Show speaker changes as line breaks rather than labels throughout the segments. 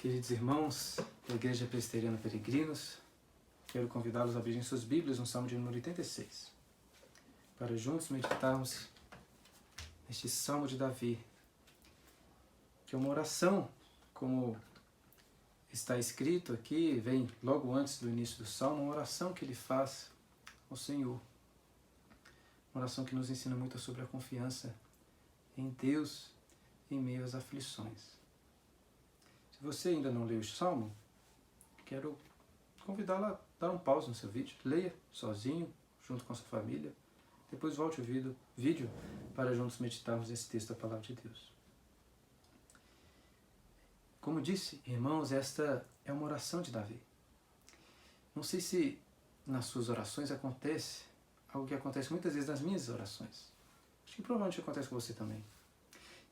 Queridos irmãos da Igreja Presbiteriana Peregrinos, quero convidá-los a abrirem suas Bíblias no Salmo de número 86, para juntos meditarmos neste Salmo de Davi, que é uma oração, como está escrito aqui, vem logo antes do início do Salmo, uma oração que ele faz ao Senhor. Uma oração que nos ensina muito sobre a confiança em Deus em meio às aflições. Se você ainda não leu o Salmo, quero convidá-lo a dar um pause no seu vídeo, leia sozinho, junto com a sua família, depois volte o vídeo para juntos meditarmos esse texto da Palavra de Deus. Como disse, irmãos, esta é uma oração de Davi. Não sei se nas suas orações acontece algo que acontece muitas vezes nas minhas orações. Acho que provavelmente acontece com você também.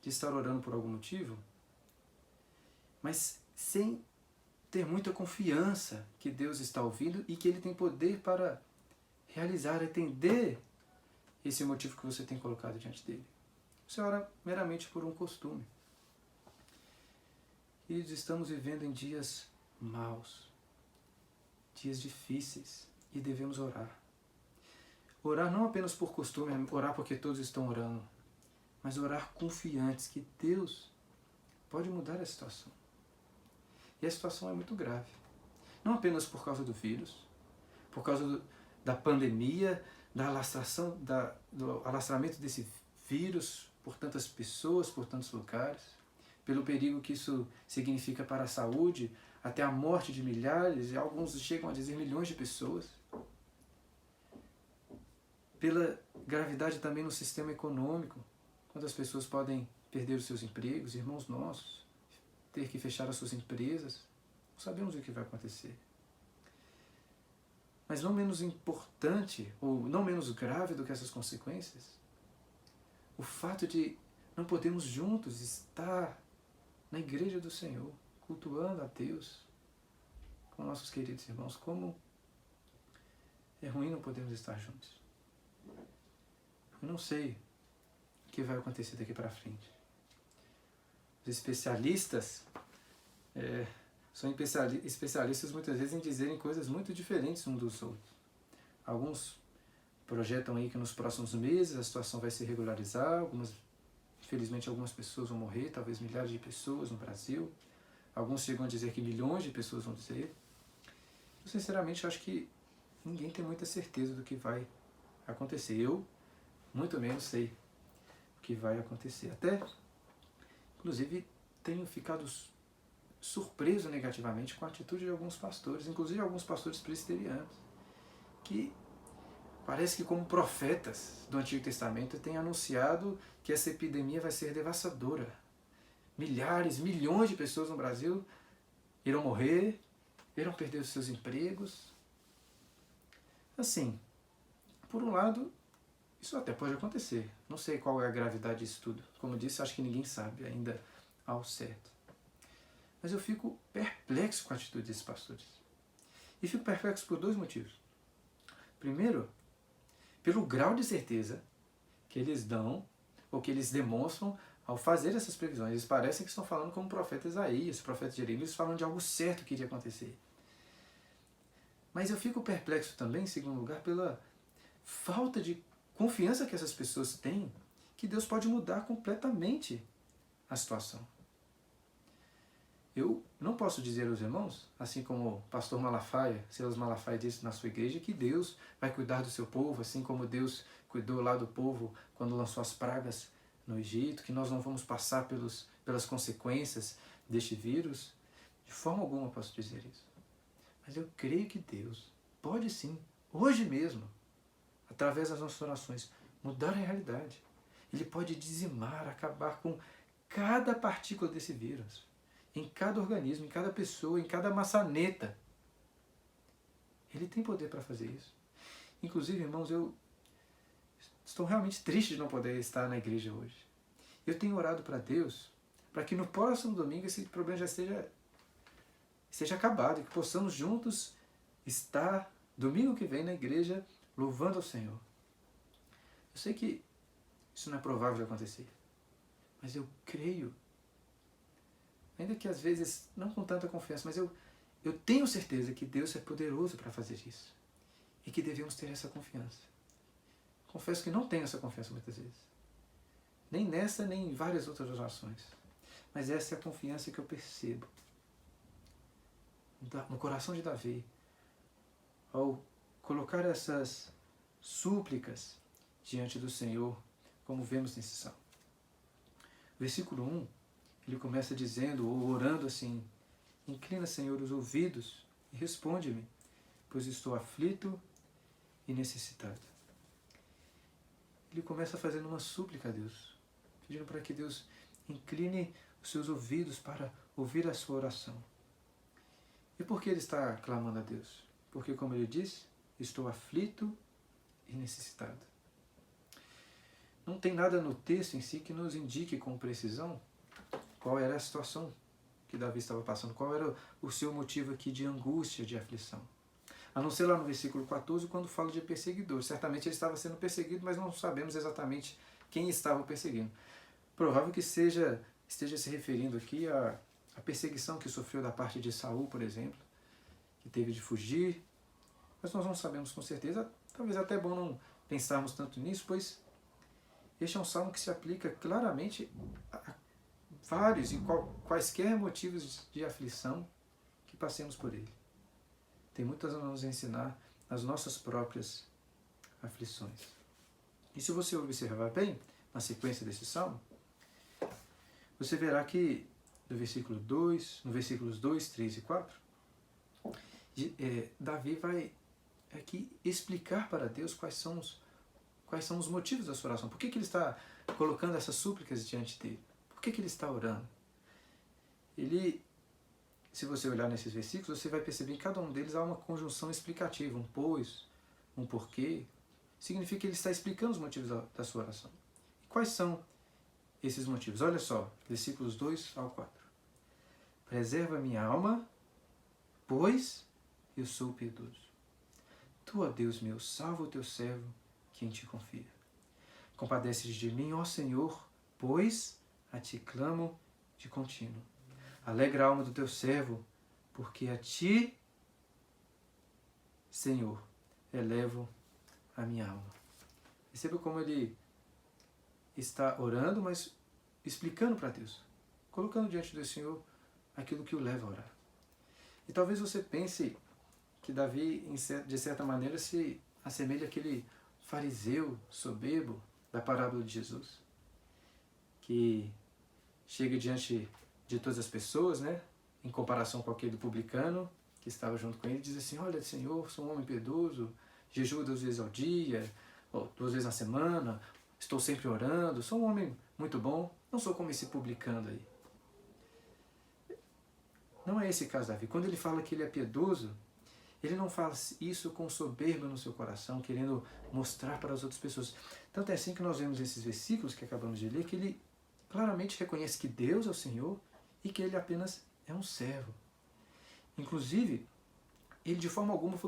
De estar orando por algum motivo, mas sem ter muita confiança que Deus está ouvindo e que Ele tem poder para realizar, atender esse motivo que você tem colocado diante dele. Você ora meramente por um costume. E estamos vivendo em dias maus, dias difíceis, e devemos orar. Orar não apenas por costume, orar porque todos estão orando, mas orar confiantes que Deus pode mudar a situação. E a situação é muito grave. Não apenas por causa do vírus, por causa da pandemia, do alastramento desse vírus por tantas pessoas, por tantos lugares, pelo perigo que isso significa para a saúde, até a morte de milhares, e alguns chegam a dizer milhões de pessoas. Pela gravidade também no sistema econômico, quantas pessoas podem perder os seus empregos, irmãos nossos, ter que fechar as suas empresas. Não sabemos o que vai acontecer. Mas não menos importante, ou não menos grave do que essas consequências, o fato de não podermos juntos estar na igreja do Senhor, cultuando a Deus com nossos queridos irmãos. Como é ruim não podermos estar juntos. Eu não sei o que vai acontecer daqui para frente. Os especialistas são especialistas muitas vezes em dizerem coisas muito diferentes uns dos outros. Alguns projetam aí que nos próximos meses a situação vai se regularizar, infelizmente algumas pessoas vão morrer, talvez milhares de pessoas no Brasil. Alguns chegam a dizer que milhões de pessoas vão dizer. Eu sinceramente acho que ninguém tem muita certeza do que vai acontecer. Eu, muito menos, sei o que vai acontecer. Até, inclusive, tenho ficado surpreso negativamente com a atitude de alguns pastores, inclusive alguns pastores presbiterianos, que parece que como profetas do Antigo Testamento têm anunciado que essa epidemia vai ser devastadora. Milhares, milhões de pessoas no Brasil irão morrer, irão perder os seus empregos. Assim, por um lado, isso até pode acontecer. Não sei qual é a gravidade disso tudo. Como eu disse, acho que ninguém sabe ainda ao certo. Mas eu fico perplexo com a atitude desses pastores. E fico perplexo por dois motivos. Primeiro, pelo grau de certeza que eles dão, ou que eles demonstram ao fazer essas previsões. Eles parecem que estão falando como o profeta Isaías, o profeta Jeremias, falando de algo certo que iria acontecer. Mas eu fico perplexo também, em segundo lugar, pela falta de confiança que essas pessoas têm que Deus pode mudar completamente a situação. Eu não posso dizer aos irmãos, assim como o pastor Malafaia, Silas Malafaia disse na sua igreja, que Deus vai cuidar do seu povo, assim como Deus cuidou lá do povo quando lançou as pragas no Egito, que nós não vamos passar pelas consequências deste vírus. De forma alguma eu posso dizer isso. Mas eu creio que Deus pode sim, hoje mesmo, através das nossas orações, mudar a realidade. Ele pode dizimar, acabar com cada partícula desse vírus, em cada organismo, em cada pessoa, em cada maçaneta. Ele tem poder para fazer isso. Inclusive, irmãos, eu estou realmente triste de não poder estar na igreja hoje. Eu tenho orado para Deus para que no próximo domingo esse problema já esteja acabado e que possamos juntos estar domingo que vem na igreja louvando ao Senhor. Eu sei que isso não é provável de acontecer, mas eu creio ainda que às vezes não com tanta confiança, mas eu tenho certeza que Deus é poderoso para fazer isso e que devemos ter essa confiança. Confesso que não tenho essa confiança muitas vezes, nem nessa nem em várias outras orações, mas essa é a confiança que eu percebo no coração de Davi ao colocar essas súplicas diante do Senhor, como vemos nesse salmo. Versículo 1, ele começa dizendo, ou orando assim: inclina, Senhor, os ouvidos e responde-me, pois estou aflito e necessitado. Ele começa fazendo uma súplica a Deus, pedindo para que Deus incline os seus ouvidos para ouvir a sua oração. E por que ele está clamando a Deus? Porque, como ele diz, estou aflito e necessitado. Não tem nada no texto em si que nos indique com precisão qual era a situação que Davi estava passando, qual era o seu motivo aqui de angústia, de aflição. A não ser lá no versículo 14, quando fala de perseguidor. Certamente ele estava sendo perseguido, mas não sabemos exatamente quem estava perseguindo. Provável que esteja se referindo aqui à perseguição que sofreu da parte de Saul, por exemplo, que teve de fugir, mas nós não sabemos com certeza. Talvez até bom não pensarmos tanto nisso, pois este é um salmo que se aplica claramente a vários e quaisquer motivos de aflição que passemos por ele. Tem muitas a nos ensinar as nossas próprias aflições. E se você observar bem, na sequência desse salmo, você verá que no versículos 2, 3 e 4, Davi vai aqui explicar para Deus quais são os motivos da sua oração. Por que ele está colocando essas súplicas diante dele? Por que ele está orando? Se você olhar nesses versículos, você vai perceber que em cada um deles há uma conjunção explicativa, um pois, um porquê. Significa que ele está explicando os motivos da sua oração. E quais são esses motivos? Olha só, versículos 2 ao 4. Preserva minha alma, pois eu sou piedoso. Tu, ó Deus meu, salva o teu servo que em ti confia. Compadece-te de mim, ó Senhor, pois a ti clamo de contínuo. Alegra a alma do teu servo, porque a ti, Senhor, elevo a minha alma. Perceba como ele está orando, mas explicando para Deus, colocando diante do Senhor aquilo que o leva a orar. E talvez você pense que Davi, de certa maneira, se assemelha àquele fariseu soberbo da parábola de Jesus, que chega diante de todas as pessoas, né, em comparação com aquele publicano que estava junto com ele, diz assim: olha, Senhor, sou um homem piedoso, jejuo 2 vezes ao dia, ou 2 vezes na semana, estou sempre orando, sou um homem muito bom, não sou como esse publicano aí. Não é esse caso, Davi. Quando ele fala que ele é piedoso, ele não faz isso com soberba no seu coração, querendo mostrar para as outras pessoas. Tanto é assim que nós vemos esses versículos que acabamos de ler, que ele claramente reconhece que Deus é o Senhor e que ele apenas é um servo. Inclusive, ele de forma alguma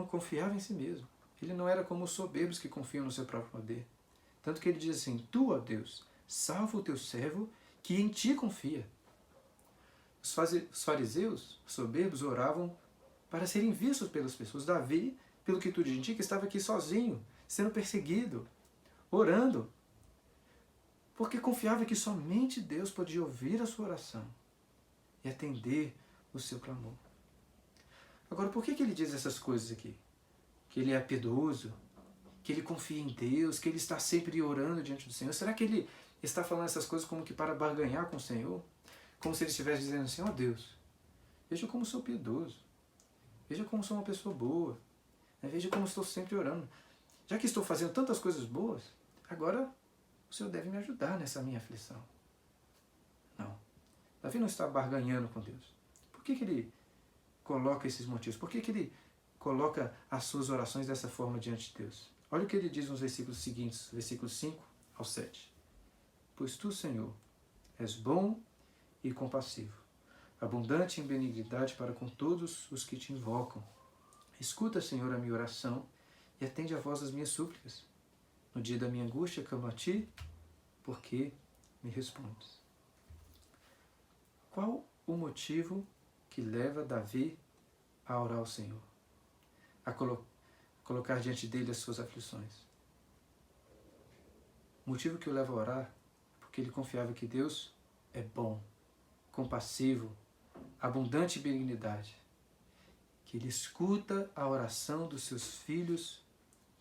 confiava em si mesmo. Ele não era como os soberbos que confiam no seu próprio poder. Tanto que ele diz assim: tu, ó Deus, salva o teu servo que em ti confia. Os fariseus soberbos oravam para serem vistos pelas pessoas. Davi, pelo que tudo indica, estava aqui sozinho, sendo perseguido, orando, porque confiava que somente Deus podia ouvir a sua oração e atender o seu clamor. Agora, por que ele diz essas coisas aqui? Que ele é piedoso, que ele confia em Deus, que ele está sempre orando diante do Senhor. Será que ele está falando essas coisas como que para barganhar com o Senhor? Como se ele estivesse dizendo assim: ó Deus, veja como sou piedoso, veja como sou uma pessoa boa, veja como estou sempre orando. Já que estou fazendo tantas coisas boas, agora o Senhor deve me ajudar nessa minha aflição. Não. Davi não está barganhando com Deus. Por que ele coloca esses motivos? Por que ele coloca as suas orações dessa forma diante de Deus? Olha o que ele diz nos versículos seguintes, versículos 5 ao 7. Pois tu, Senhor, és bom e compassivo, abundante em benignidade para com todos os que te invocam. Escuta, Senhor, a minha oração e atende a voz das minhas súplicas. No dia da minha angústia, clamo a ti, porque me respondes. Qual o motivo que leva Davi a orar ao Senhor? A colocar diante dele as suas aflições? O motivo que o leva a orar é porque ele confiava que Deus é bom, compassivo, abundante em benignidade, que Ele escuta a oração dos seus filhos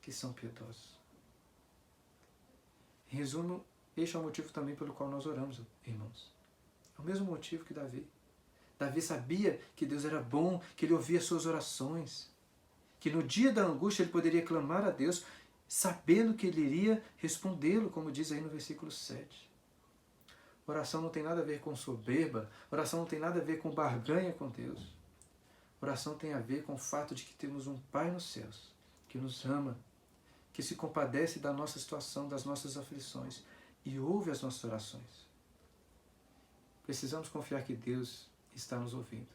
que são piedosos. Em resumo, este é o motivo também pelo qual nós oramos, irmãos. É o mesmo motivo que Davi. Davi sabia que Deus era bom, que Ele ouvia suas orações, que no dia da angústia ele poderia clamar a Deus, sabendo que Ele iria respondê-lo, como diz aí no versículo 7. Oração não tem nada a ver com soberba, oração não tem nada a ver com barganha com Deus. Oração tem a ver com o fato de que temos um Pai nos céus, que nos ama, que se compadece da nossa situação, das nossas aflições e ouve as nossas orações. Precisamos confiar que Deus está nos ouvindo.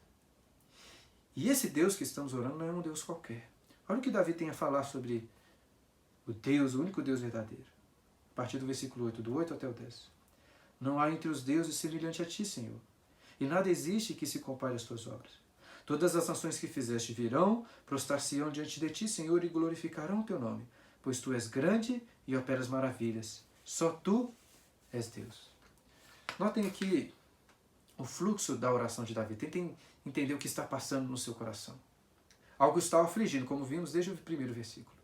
E esse Deus que estamos orando não é um Deus qualquer. Olha o que Davi tem a falar sobre o Deus, o único Deus verdadeiro. A partir do versículo 8, do 8 até o 10. Não há entre os deuses semelhante a ti, Senhor, e nada existe que se compare às tuas obras. Todas as nações que fizeste virão, prostrar-se-ão diante de ti, Senhor, e glorificarão o teu nome, pois tu és grande e operas maravilhas. Só tu és Deus. Notem aqui o fluxo da oração de Davi. Tentem entender o que está passando no seu coração. Algo está afligindo, como vimos desde o primeiro versículo.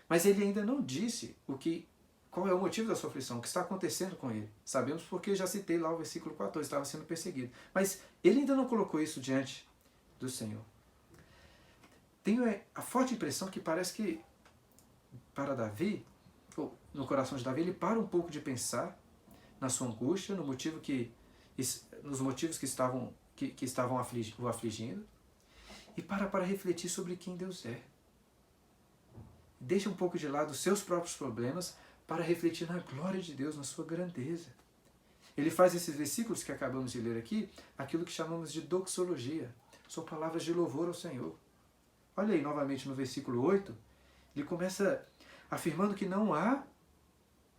Mas ele ainda não disse qual é o motivo da sua aflição, o que está acontecendo com ele. Sabemos porque já citei lá o versículo 14, estava sendo perseguido. Mas ele ainda não colocou isso diante do Senhor. Tenho a forte impressão que parece que para Davi, ou no coração de Davi, ele para um pouco de pensar na sua angústia, nos motivos que estavam o afligindo, e para refletir sobre quem Deus é. Deixa um pouco de lado os seus próprios problemas para refletir na glória de Deus, na sua grandeza. Ele faz esses versículos que acabamos de ler aqui, aquilo que chamamos de doxologia. São palavras de louvor ao Senhor. Olha aí novamente no versículo 8, ele começa afirmando que não há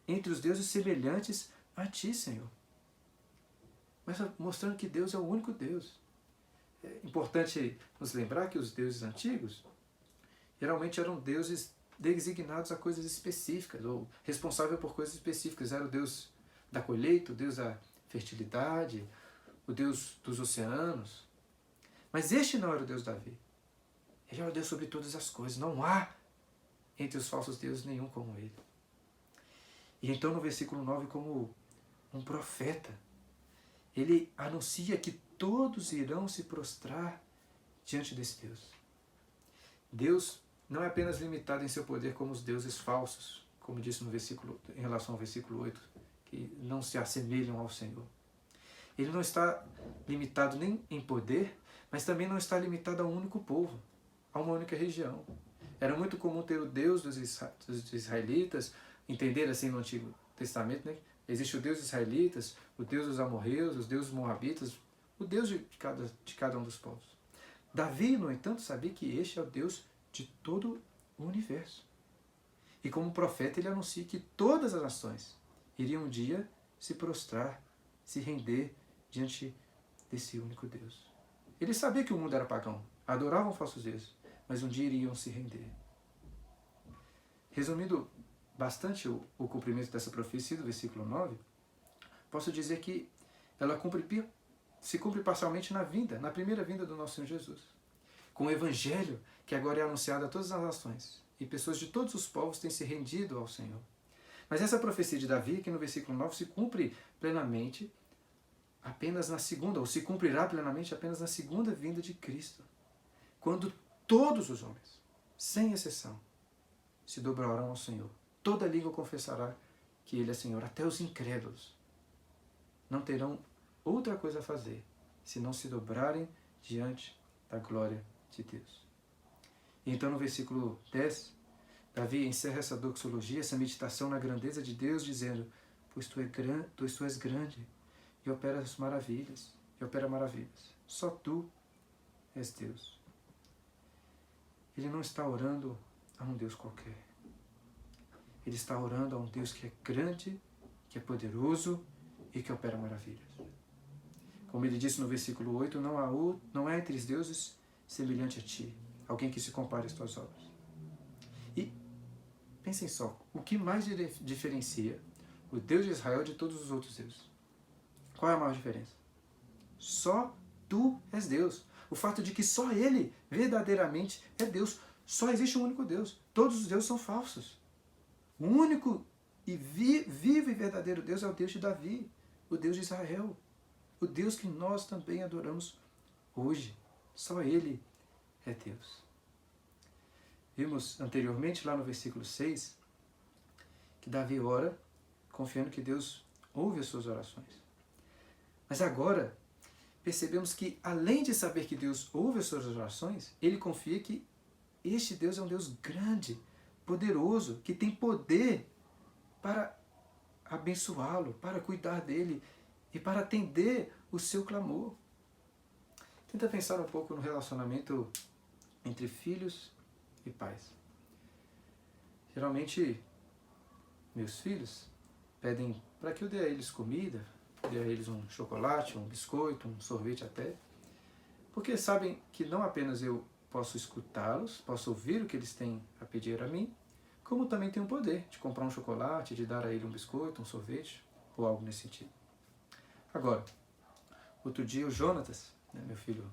entre os deuses semelhantes a ti, Senhor. Começa mostrando que Deus é o único Deus. É importante nos lembrar que os deuses antigos geralmente eram deuses designados a coisas específicas, ou responsável por coisas específicas. Era o Deus da colheita, o Deus da fertilidade, o Deus dos oceanos. Mas este não era o Deus Davi. Ele é o Deus sobre todas as coisas. Não há entre os falsos deuses nenhum como ele. E então no versículo 9, como um profeta, ele anuncia que todos irão se prostrar diante desse Deus. Deus não é apenas limitado em seu poder como os deuses falsos, como disse no versículo, em relação ao versículo 8, que não se assemelham ao Senhor. Ele não está limitado nem em poder, mas também não está limitado a um único povo, a uma única região. Era muito comum ter o Deus dos israelitas, entender assim no Antigo Testamento, né? Existe o Deus dos israelitas, o Deus dos amorreus, os deuses moabitas, o Deus de cada um dos povos. Davi, no entanto, sabia que este é o Deus de todo o universo. E como profeta ele anuncia que todas as nações iriam um dia se prostrar, se render diante desse único Deus. Ele sabia que o mundo era pagão, adoravam falsos deuses, mas um dia iriam se render. Resumindo bastante o cumprimento dessa profecia do versículo 9, posso dizer que ela se cumpre parcialmente na primeira vinda do nosso Senhor Jesus. Com o Evangelho, que agora é anunciado a todas as nações, e pessoas de todos os povos têm se rendido ao Senhor. Mas essa profecia de Davi, aqui no versículo 9, se cumpre plenamente apenas na segunda, ou se cumprirá plenamente apenas na segunda vinda de Cristo, quando todos os homens, sem exceção, se dobrarão ao Senhor. Toda língua confessará que Ele é Senhor, até os incrédulos. Não terão outra coisa a fazer, se não se dobrarem diante da glória de Deus. E então no versículo 10, Davi encerra essa doxologia, essa meditação na grandeza de Deus, dizendo: pois tu és grande e operas maravilhas, Só tu és Deus. Ele não está orando a um Deus qualquer. Ele está orando a um Deus que é grande, que é poderoso e que opera maravilhas. Como ele disse no versículo 8, não há entre os deuses semelhante a ti, alguém que se compare às tuas obras. E pensem só, o que mais diferencia o Deus de Israel de todos os outros deuses? Qual é a maior diferença? Só tu és Deus. O fato de que só Ele verdadeiramente é Deus. Só existe um único Deus. Todos os deuses são falsos. O único e vivo e verdadeiro Deus é o Deus de Davi, o Deus de Israel, o Deus que nós também adoramos hoje. Só Ele é Deus. Vimos anteriormente, lá no versículo 6, que Davi ora confiando que Deus ouve as suas orações. Mas agora, percebemos que, além de saber que Deus ouve as suas orações, ele confia que este Deus é um Deus grande, poderoso, que tem poder para abençoá-lo, para cuidar dele e para atender o seu clamor. Tenta pensar um pouco no relacionamento entre filhos e pais. Geralmente, meus filhos pedem para que eu dê a eles comida, dê a eles um chocolate, um biscoito, um sorvete até, porque sabem que não apenas eu posso escutá-los, posso ouvir o que eles têm a pedir a mim, como também tenho o poder de comprar um chocolate, de dar a ele um biscoito, um sorvete, ou algo nesse sentido. Agora, outro dia o Jonatas, meu filho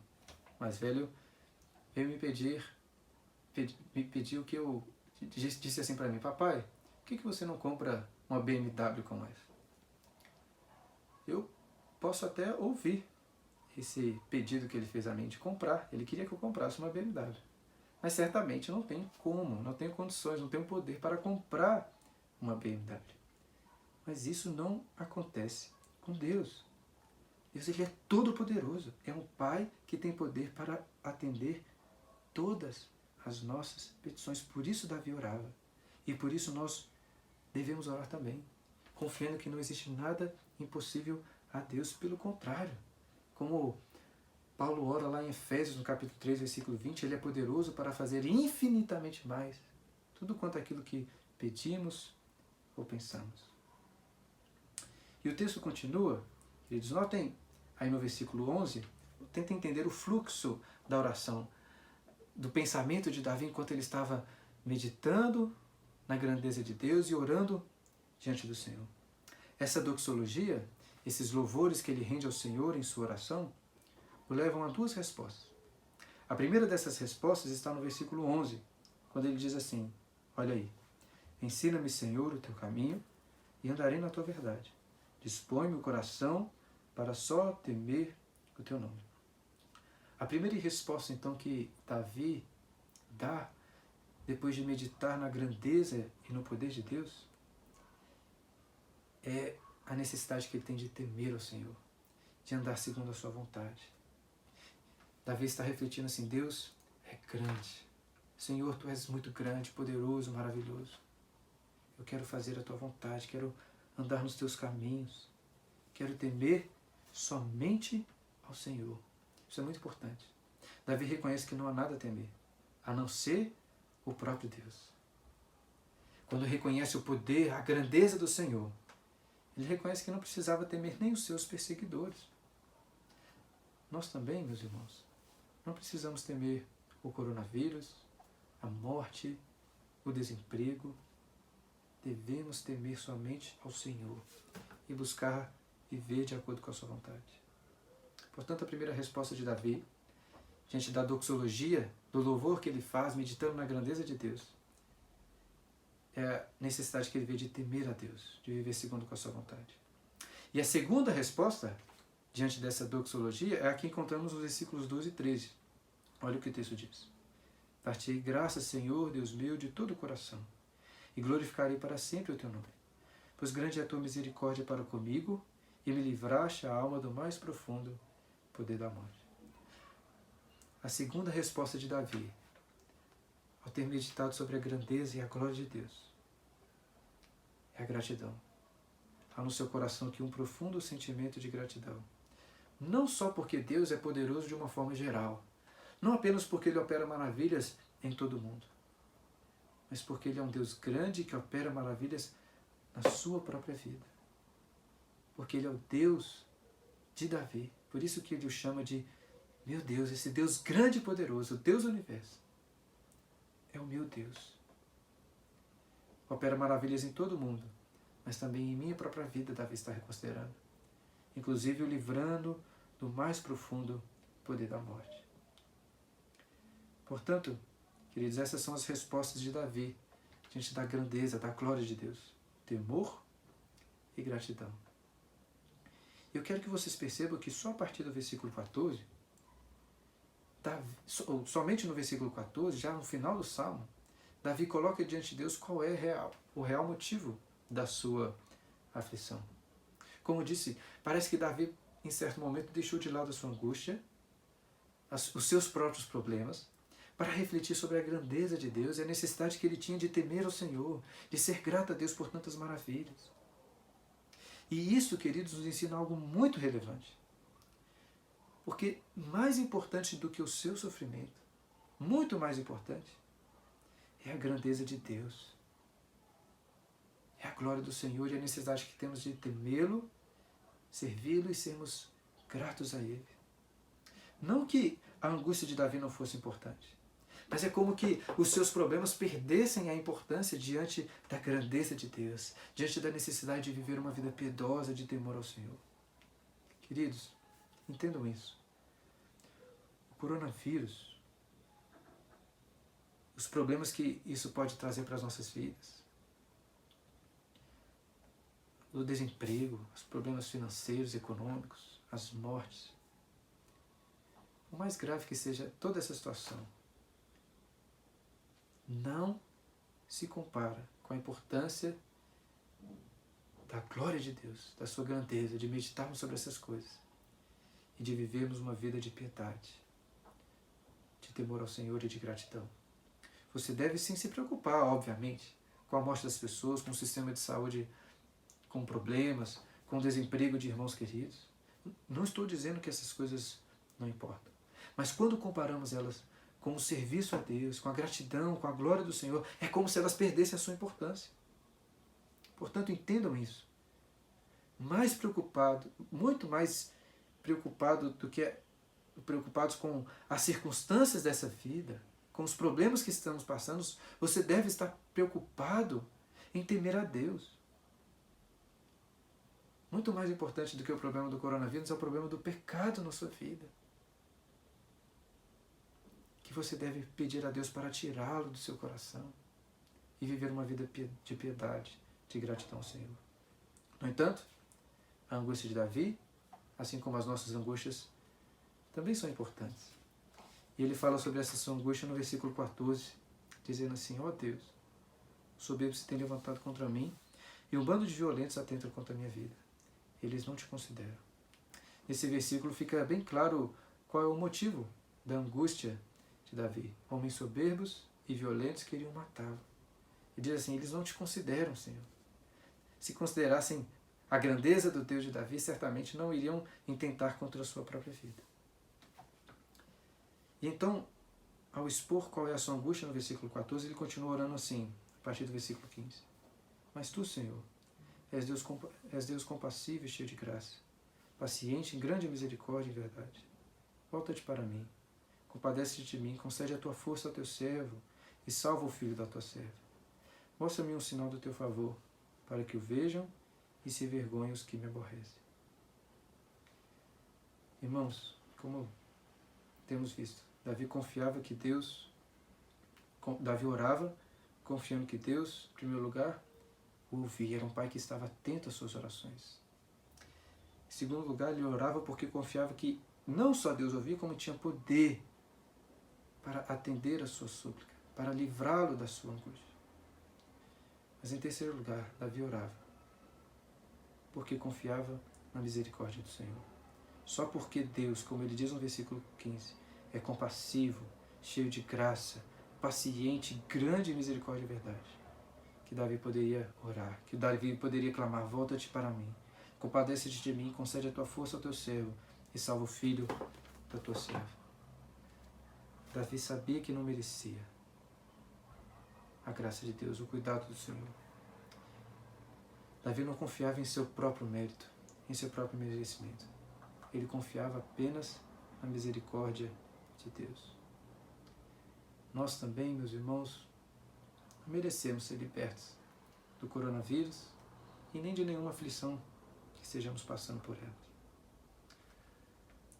mais velho, veio me pediu que eu disse assim para mim: papai, por que você não compra uma BMW como essa? Eu posso até ouvir esse pedido que ele fez a mim de comprar. Ele queria que eu comprasse uma BMW. Mas certamente não tenho como, não tenho condições, não tenho poder para comprar uma BMW. Mas isso não acontece com Deus. Deus, ele é todo poderoso. É um Pai que tem poder para atender todas as nossas petições. Por isso Davi orava. E por isso nós devemos orar também, confiando que não existe nada impossível a Deus. Pelo contrário, como Paulo ora lá em Efésios, no capítulo 3, versículo 20, ele é poderoso para fazer infinitamente mais, tudo quanto aquilo que pedimos ou pensamos. E o texto continua, queridos, notem aí no versículo 11, tenta entender o fluxo da oração, do pensamento de Davi enquanto ele estava meditando na grandeza de Deus e orando diante do Senhor. Essa doxologia, esses louvores que ele rende ao Senhor em sua oração, o levam a duas respostas. A primeira dessas respostas está no versículo 11, quando ele diz assim: olha aí, ensina-me, Senhor, o teu caminho e andarei na tua verdade. Dispõe-me o coração para só temer o teu nome. A primeira resposta, então, que Davi dá, depois de meditar na grandeza e no poder de Deus, é a necessidade que ele tem de temer ao Senhor, de andar segundo a sua vontade. Davi está refletindo assim: Deus é grande. Senhor, tu és muito grande, poderoso, maravilhoso. Eu quero fazer a tua vontade, quero andar nos teus caminhos, quero temer somente ao Senhor. Isso é muito importante. Davi reconhece que não há nada a temer, a não ser o próprio Deus. Quando reconhece o poder, a grandeza do Senhor, ele reconhece que não precisava temer nem os seus perseguidores. Nós também, meus irmãos, não precisamos temer o coronavírus, a morte, o desemprego. Devemos temer somente ao Senhor e buscar viver de acordo com a sua vontade. Portanto, a primeira resposta de Davi, diante da doxologia, do louvor que ele faz, meditando na grandeza de Deus, é a necessidade que ele vê de temer a Deus, de viver segundo com a sua vontade. E a segunda resposta, diante dessa doxologia, é a que encontramos nos versículos 12 e 13. Olha o que o texto diz: Dar-te-ei graças, Senhor, Deus meu, de todo o coração, e glorificarei para sempre o teu nome. Pois grande é a tua misericórdia para comigo, e me livraste a alma do mais profundo poder da morte. A segunda resposta de Davi, ao ter meditado sobre a grandeza e a glória de Deus, é a gratidão. Há no seu coração aqui um profundo sentimento de gratidão. Não só porque Deus é poderoso de uma forma geral, não apenas porque Ele opera maravilhas em todo o mundo, mas porque Ele é um Deus grande que opera maravilhas na sua própria vida. Porque Ele é o Deus de Davi, Por isso que ele o chama de meu Deus, esse Deus grande e poderoso, o Deus do universo. É o meu Deus. Opera maravilhas em todo o mundo, mas também em minha própria vida Davi está reconsiderando. Inclusive o livrando do mais profundo poder da morte. Portanto, queridos, essas são as respostas de Davi diante da grandeza, da glória de Deus. Temor e gratidão. Eu quero que vocês percebam que só a partir do versículo 14, somente no versículo 14, já no final do Salmo, Davi coloca diante de Deus qual é o real motivo da sua aflição. Como eu disse, parece que Davi, em certo momento, deixou de lado a sua angústia, os seus próprios problemas, para refletir sobre a grandeza de Deus e a necessidade que ele tinha de temer ao Senhor, de ser grato a Deus por tantas maravilhas. E isso, queridos, nos ensina algo muito relevante. Porque mais importante do que o seu sofrimento, muito mais importante, é a grandeza de Deus. É a glória do Senhor e a necessidade que temos de temê-lo, servi-lo e sermos gratos a Ele. Não que a angústia de Davi não fosse importante, mas é como que os seus problemas perdessem a importância diante da grandeza de Deus, diante da necessidade de viver uma vida piedosa, de temor ao Senhor. Queridos, entendam isso. O coronavírus, os problemas que isso pode trazer para as nossas vidas, o desemprego, os problemas financeiros, econômicos, as mortes. O mais grave que seja toda essa situação, não se compara com a importância da glória de Deus, da sua grandeza, de meditarmos sobre essas coisas e de vivermos uma vida de piedade, de temor ao Senhor e de gratidão. Você deve sim se preocupar, obviamente, com a morte das pessoas, com o sistema de saúde com problemas, com o desemprego de irmãos queridos. Não estou dizendo que essas coisas não importam. Mas quando comparamos elas com o serviço a Deus, com a gratidão, com a glória do Senhor, é como se elas perdessem a sua importância. Portanto, entendam isso. Muito mais preocupado do que preocupados com as circunstâncias dessa vida, com os problemas que estamos passando, você deve estar preocupado em temer a Deus. Muito mais importante do que o problema do coronavírus é o problema do pecado na sua vida. Que você deve pedir a Deus para tirá-lo do seu coração e viver uma vida de piedade, de gratidão ao Senhor. No entanto, a angústia de Davi, assim como as nossas angústias, também são importantes. E ele fala sobre essa sua angústia no versículo 14, dizendo assim: ó Deus, os soberbos se têm levantado contra mim e um bando de violentos atenta contra a minha vida. Eles não te consideram. Nesse versículo fica bem claro qual é o motivo da angústia de Davi. Homens soberbos e violentos queriam matá-lo. E diz assim: eles não te consideram, Senhor. Se considerassem a grandeza do Deus de Davi, certamente não iriam intentar contra a sua própria vida. E então, ao expor qual é a sua angústia no versículo 14, ele continua orando assim, a partir do versículo 15. Mas tu, Senhor, és Deus compassivo e cheio de graça, paciente, em grande misericórdia e verdade. Volta-te para mim, compadece-te de mim, concede a tua força ao teu servo e salva o filho da tua serva. Mostra-me um sinal do teu favor, para que o vejam e se envergonhem os que me aborrecem. Irmãos, como temos visto, Davi orava, confiando que Deus, em primeiro lugar, o ouvia. Era um pai que estava atento às suas orações. Em segundo lugar, ele orava porque confiava que não só Deus ouvia, como tinha poder para atender a sua súplica, para livrá-lo da sua angústia. Mas em terceiro lugar, Davi orava porque confiava na misericórdia do Senhor. Só porque Deus, como ele diz no versículo 15, é compassivo, cheio de graça, paciente, grande em misericórdia e verdade, que Davi poderia orar, que Davi poderia clamar: volta-te para mim, compadece-te de mim, concede a tua força ao teu servo e salva o filho da tua serva. Davi sabia que não merecia a graça de Deus, o cuidado do Senhor. Davi não confiava em seu próprio mérito, em seu próprio merecimento. ele confiava apenas na misericórdia de Deus. Nós também, meus irmãos, não merecemos ser libertos do coronavírus e nem de nenhuma aflição que estejamos passando por ela.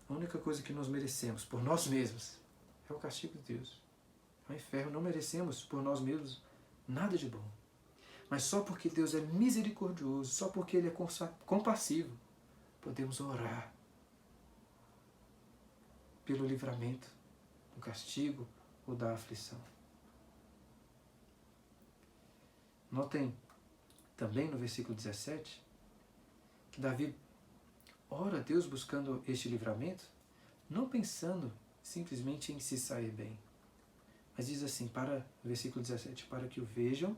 A única coisa que nós merecemos por nós mesmos é o castigo de Deus. É o inferno. Não merecemos por nós mesmos nada de bom. Mas só porque Deus é misericordioso, só porque Ele é compassivo, podemos orar pelo livramento do castigo ou da aflição. Notem também no versículo 17 que Davi ora a Deus buscando este livramento, não pensando simplesmente em se sair bem, mas diz assim, no versículo 17, para que o vejam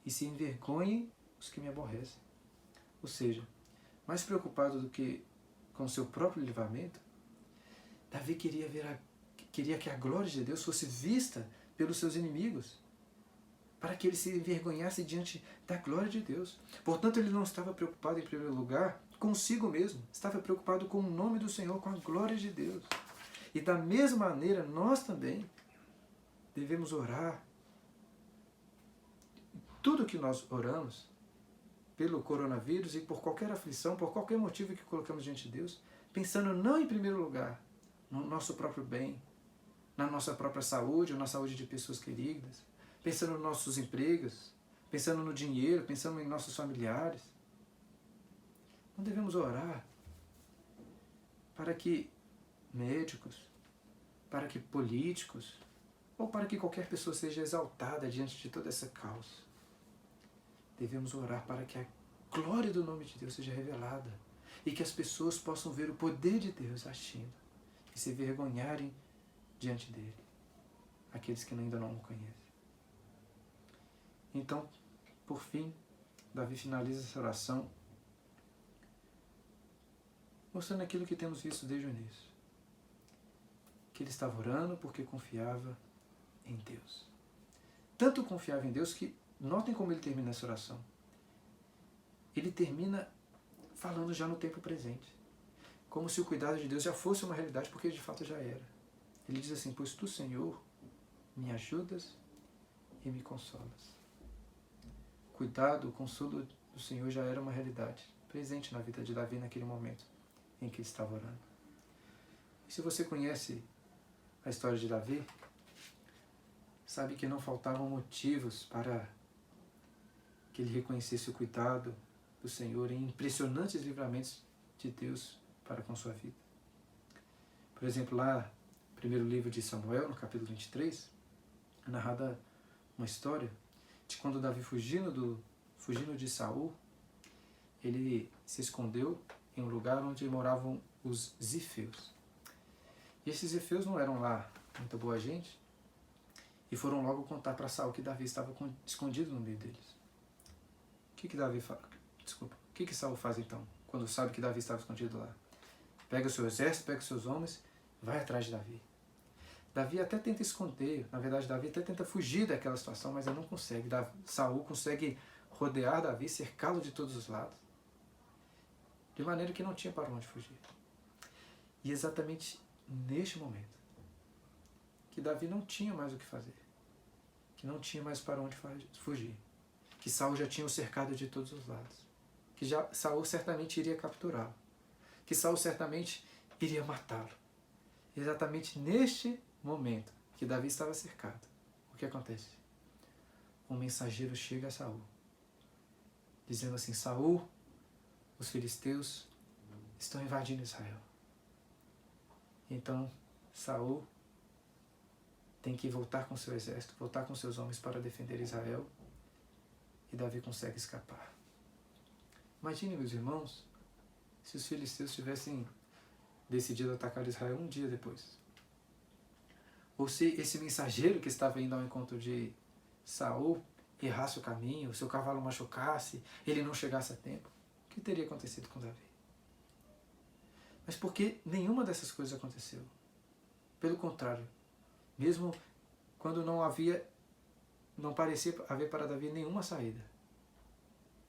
e se envergonhem os que me aborrecem. Ou seja, mais preocupado do que com o seu próprio livramento, Davi queria que a glória de Deus fosse vista pelos seus inimigos, para que ele se envergonhasse diante da glória de Deus. Portanto, ele não estava preocupado em primeiro lugar consigo mesmo, estava preocupado com o nome do Senhor, com a glória de Deus. E da mesma maneira, nós também devemos orar. Tudo que nós oramos, pelo coronavírus e por qualquer aflição, por qualquer motivo que colocamos diante de Deus, pensando não em primeiro lugar no nosso próprio bem, na nossa própria saúde ou na saúde de pessoas queridas, pensando nos nossos empregos, pensando no dinheiro, pensando em nossos familiares. Não devemos orar para que médicos, para que políticos, ou para que qualquer pessoa seja exaltada diante de toda essa causa. Devemos orar para que a glória do nome de Deus seja revelada e que as pessoas possam ver o poder de Deus agindo e se vergonharem diante dele, aqueles que ainda não o conhecem. Então, por fim, Davi finaliza essa oração mostrando aquilo que temos visto desde o início, que ele estava orando porque confiava em Deus. Tanto confiava em Deus que, notem como ele termina essa oração. Ele termina falando já no tempo presente, como se o cuidado de Deus já fosse uma realidade, porque de fato já era. Ele diz assim, pois tu, Senhor, me ajudas e me consolas. O cuidado, o consolo do Senhor já era uma realidade, presente na vida de Davi naquele momento em que ele estava orando. E se você conhece a história de Davi, sabe que não faltavam motivos para que ele reconhecesse o cuidado do Senhor em impressionantes livramentos de Deus para com sua vida. Por exemplo, lá no primeiro livro de Samuel, no capítulo 23, é narrada uma história de quando Davi fugindo de Saul, ele se escondeu em um lugar onde moravam os zifeus. E esses zifeus não eram lá muita boa gente, e foram logo contar para Saul que Davi estava escondido no meio deles. O que Saul faz então, quando sabe que Davi estava escondido lá? Pega o seu exército, pega os seus homens, vai atrás de Davi. Davi até tenta esconder, na verdade Davi até tenta fugir daquela situação, mas ele não consegue. Saul consegue rodear Davi, cercá-lo de todos os lados, de maneira que não tinha para onde fugir. E exatamente neste momento, que Davi não tinha mais o que fazer, que não tinha mais para onde fugir, que Saul já tinha o cercado de todos os lados, que Saul certamente iria capturá-lo, que Saul certamente iria matá-lo. Exatamente neste momento que Davi estava cercado, o que acontece? Um mensageiro chega a Saul, dizendo assim, Saul, os filisteus estão invadindo Israel. Então, Saul tem que voltar com seu exército, voltar com seus homens para defender Israel, e Davi consegue escapar. Imagine, meus irmãos, se os filisteus tivessem decidido atacar Israel um dia depois. Ou se esse mensageiro que estava indo ao encontro de Saul errasse o caminho, seu cavalo machucasse, ele não chegasse a tempo. O que teria acontecido com Davi? Mas por que nenhuma dessas coisas aconteceu? Pelo contrário, mesmo quando não parecia haver para Davi nenhuma saída.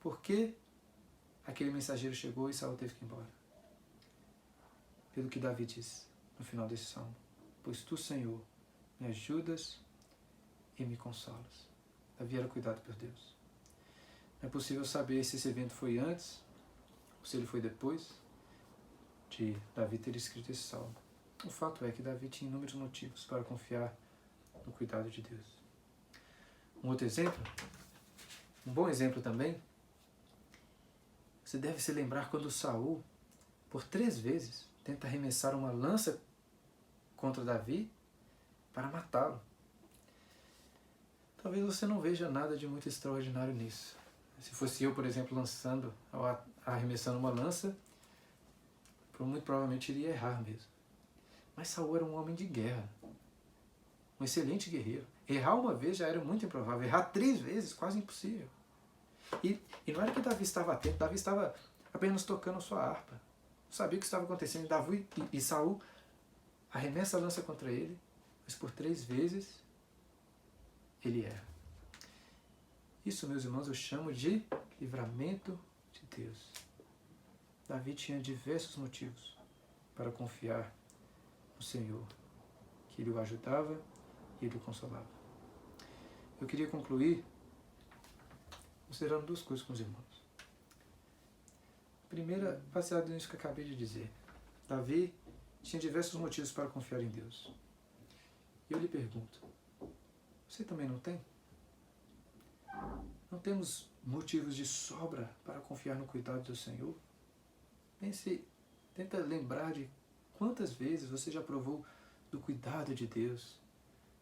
Por que aquele mensageiro chegou e Saul teve que ir embora? pelo que Davi diz no final desse salmo. Pois tu, Senhor, me ajudas e me consolas. Davi era cuidado por Deus. Não é possível saber se esse evento foi antes ou se ele foi depois de Davi ter escrito esse salmo. O fato é que Davi tinha inúmeros motivos para confiar no cuidado de Deus. Um outro exemplo, um bom exemplo também, você deve se lembrar quando Saul, por 3 vezes, tenta arremessar uma lança contra Davi para matá-lo. Talvez você não veja nada de muito extraordinário nisso. Se fosse eu, por exemplo, arremessando uma lança, muito provavelmente iria errar mesmo. Mas Saul era um homem de guerra, um excelente guerreiro. Errar uma vez já era muito improvável, errar 3 vezes, quase impossível. E não era que Davi estava atento, Davi estava apenas tocando a sua harpa. Não sabia o que estava acontecendo. Davi e Saul arremessa a lança contra ele, mas por 3 vezes ele erra. Isso, meus irmãos, eu chamo de livramento de Deus. Davi tinha diversos motivos para confiar no Senhor, que ele o ajudava e ele o consolava. Eu queria concluir considerando 2 coisas com os irmãos. Primeira, baseado nisso que eu acabei de dizer. Davi tinha diversos motivos para confiar em Deus. E eu lhe pergunto, você também não tem? Não temos motivos de sobra para confiar no cuidado do Senhor? Tenta lembrar de quantas vezes você já provou do cuidado de Deus,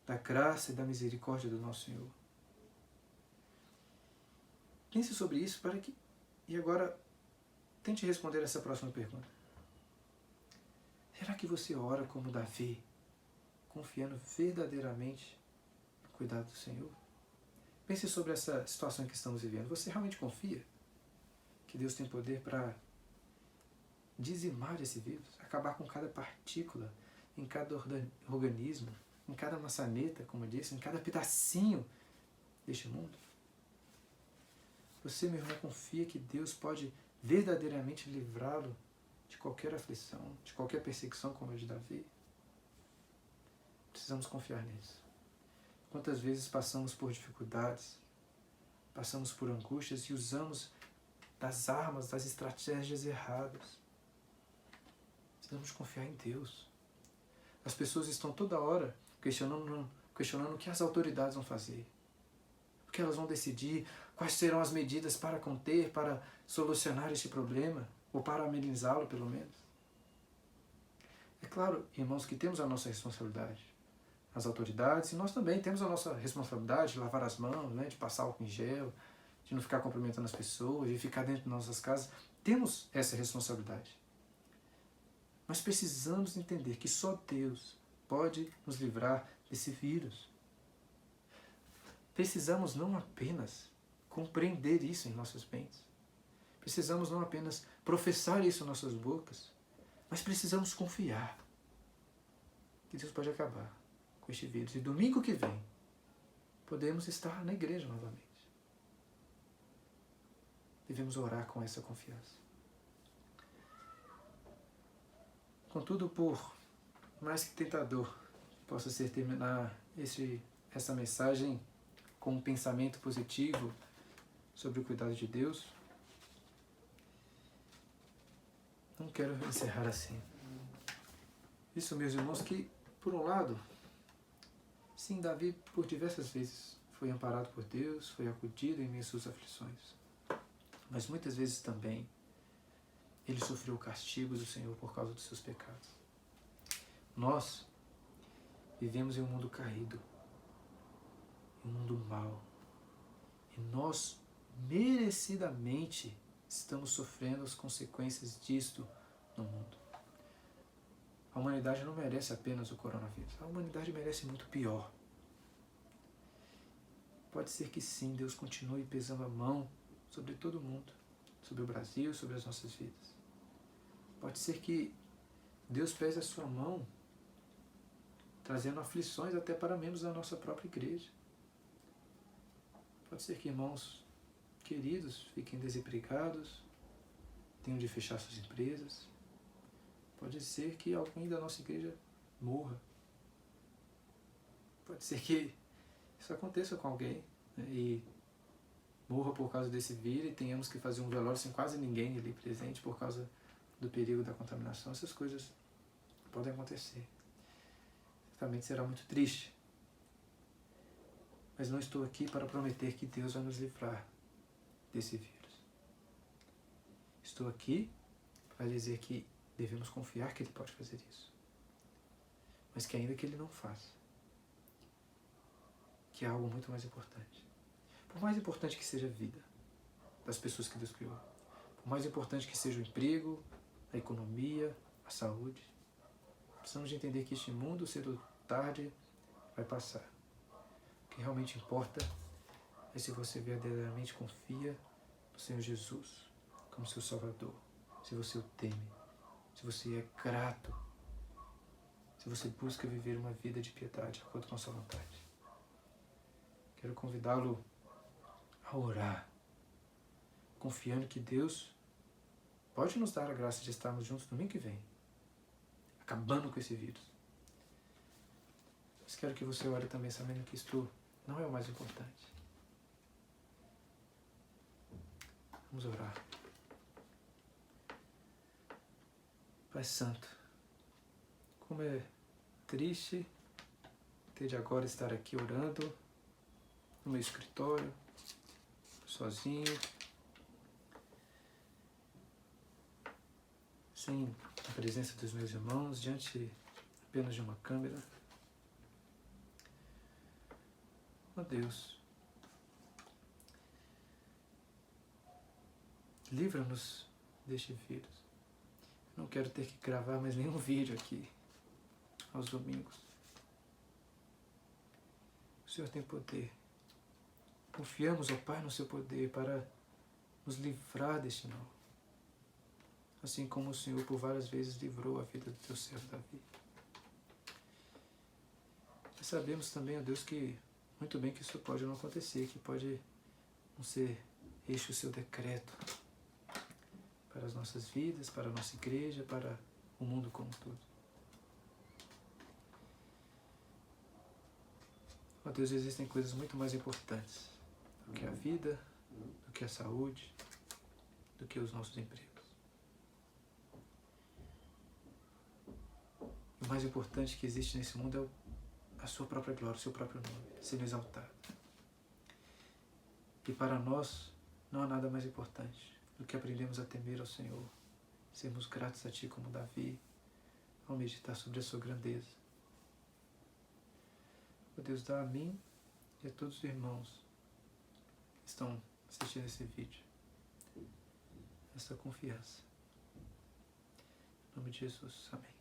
da graça e da misericórdia do nosso Senhor. Pense sobre isso e agora tente responder essa próxima pergunta. Será que você ora como Davi, confiando verdadeiramente no cuidado do Senhor? Pense sobre essa situação que estamos vivendo. Você realmente confia que Deus tem poder para dizimar esse vírus, acabar com cada partícula, em cada organismo, em cada maçaneta, como eu disse, em cada pedacinho deste mundo? Você, meu irmão, confia que Deus pode verdadeiramente livrá-lo de qualquer aflição, de qualquer perseguição como a de Davi? Precisamos confiar nisso. Quantas vezes passamos por dificuldades, passamos por angústias e usamos das armas, das estratégias erradas. Precisamos confiar em Deus. As pessoas estão toda hora questionando o que as autoridades vão fazer. O que elas vão decidir, quais serão as medidas para conter, para solucionar este problema, ou para amenizá-lo pelo menos. É claro, irmãos, que temos a nossa responsabilidade. As autoridades, e nós também temos a nossa responsabilidade de lavar as mãos, né, de passar álcool em gel, de não ficar cumprimentando as pessoas, de ficar dentro de nossas casas. Temos essa responsabilidade. Mas precisamos entender que só Deus pode nos livrar desse vírus. Precisamos não apenas compreender isso em nossas mentes. Precisamos não apenas professar isso em nossas bocas, mas precisamos confiar que Deus pode acabar com este vírus. E domingo que vem, podemos estar na igreja novamente. Devemos orar com essa confiança. Contudo, por mais que tentador possa ser terminar essa mensagem com um pensamento positivo sobre o cuidado de Deus, não quero encerrar assim. Isso, meus irmãos, que, por um lado, sim, Davi, por diversas vezes, foi amparado por Deus, foi acudido em meio às suas aflições. Mas muitas vezes também, ele sofreu castigos do Senhor por causa dos seus pecados. Nós vivemos em um mundo caído, em um mundo mau. E nós, merecidamente, estamos sofrendo as consequências disto no mundo. A humanidade não merece apenas o coronavírus. A humanidade merece muito pior. Pode ser que sim, Deus continue pesando a mão sobre todo mundo, sobre o Brasil, sobre as nossas vidas. Pode ser que Deus pese a sua mão, trazendo aflições até para membros da nossa própria igreja. Pode ser que irmãos queridos fiquem desempregados, tenham de fechar suas empresas. Pode ser que alguém da nossa igreja morra. Pode ser que isso aconteça com alguém, né, e morra por causa desse vírus e tenhamos que fazer um velório sem quase ninguém ali presente por causa do perigo da contaminação. Essas coisas podem acontecer. Certamente será muito triste. Mas não estou aqui para prometer que Deus vai nos livrar desse vírus. Estou aqui para dizer que devemos confiar que Ele pode fazer isso. Mas que ainda que Ele não faça, que é algo muito mais importante. Por mais importante que seja a vida das pessoas que Deus criou, por mais importante que seja o emprego, a economia, a saúde, precisamos de entender que este mundo, cedo ou tarde, vai passar. O que realmente importa é se você verdadeiramente confia no Senhor Jesus como seu Salvador, se você o teme, se você é grato, se você busca viver uma vida de piedade de acordo com a sua vontade. Quero convidá-lo a orar, confiando que Deus pode nos dar a graça de estarmos juntos no domingo que vem, acabando com esse vírus. Mas quero que você ore também sabendo que isto não é o mais importante. Vamos orar. Pai Santo, como é triste ter de agora estar aqui orando no meu escritório, sozinho, sem a presença dos meus irmãos, diante apenas de uma câmera. Ó Deus, livra-nos deste vírus. Não quero ter que gravar mais nenhum vídeo aqui aos domingos. O Senhor tem poder. Confiamos, ó Pai, no seu poder para nos livrar deste mal. Assim como o Senhor por várias vezes livrou a vida do teu servo Davi. Mas sabemos também, ó Deus, que muito bem que isso pode não acontecer, que pode não ser este o seu decreto para as nossas vidas, para a nossa igreja, para o mundo como um todo. Ó Deus, existem coisas muito mais importantes do que a vida, do que a saúde, do que os nossos empregos. O mais importante que existe nesse mundo é a sua própria glória, o seu próprio nome, sendo exaltado. E para nós não há nada mais importante do que aprendermos a temer ao Senhor, sermos gratos a Ti como Davi, ao meditar sobre a Sua grandeza. Ó Deus, dá a mim e a todos os irmãos que estão assistindo esse vídeo essa confiança. Em nome de Jesus, amém.